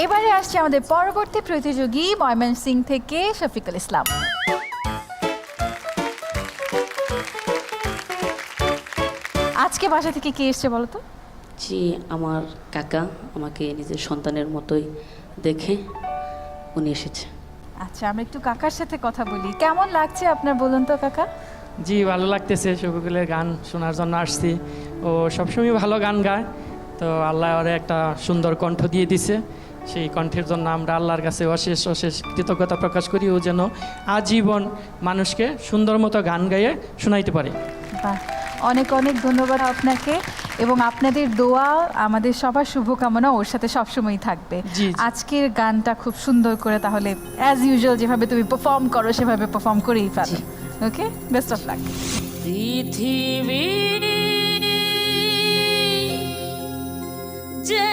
এবারে আসছে আমাদের পরবর্তী প্রতিযোগী ময়মনসিংহ থেকে শফিকুল ইসলাম। আজকে বাসা থেকে কে এসছে বলো তো? জি, আমার কাকা আমাকে নিজের সন্তানের মতোই দেখে উনি এসেছে। আচ্ছা, আমরা একটু কাকার সাথে কথা বলি। কেমন লাগছে আপনার বলুন তো কাকা? জি, ভালো লাগতেছে। শফিকুলের গান শোনার জন্য আসছি। ও সবসময় ভালো গান গায়, তো আল্লাহ ওরে একটা সুন্দর কণ্ঠ দিয়ে দিছে। সেই কণ্ঠের জন্য আমরা আল্লাহর কাছে অশেষ অশেষ কৃতজ্ঞতা প্রকাশ করি। ও যেন আজীবন মানুষকে সুন্দর মতো গান গাইয়ে শোনাইতে পারে। বাহ, অনেক অনেক ধন্যবাদ আপনাকে, এবং আপনাদের দোয়া আমাদের সবার শুভকামনা ওর সাথে সবসময়ই থাকবে। জি। আজকের গানটা খুব সুন্দর করে তাহলে অ্যাজ ইউজুয়াল যেভাবে তুমি পারফর্ম করো সেভাবে পারফর্ম করেই ফেলো। ওকে, বেস্ট অফ লাক। পৃথিবী যে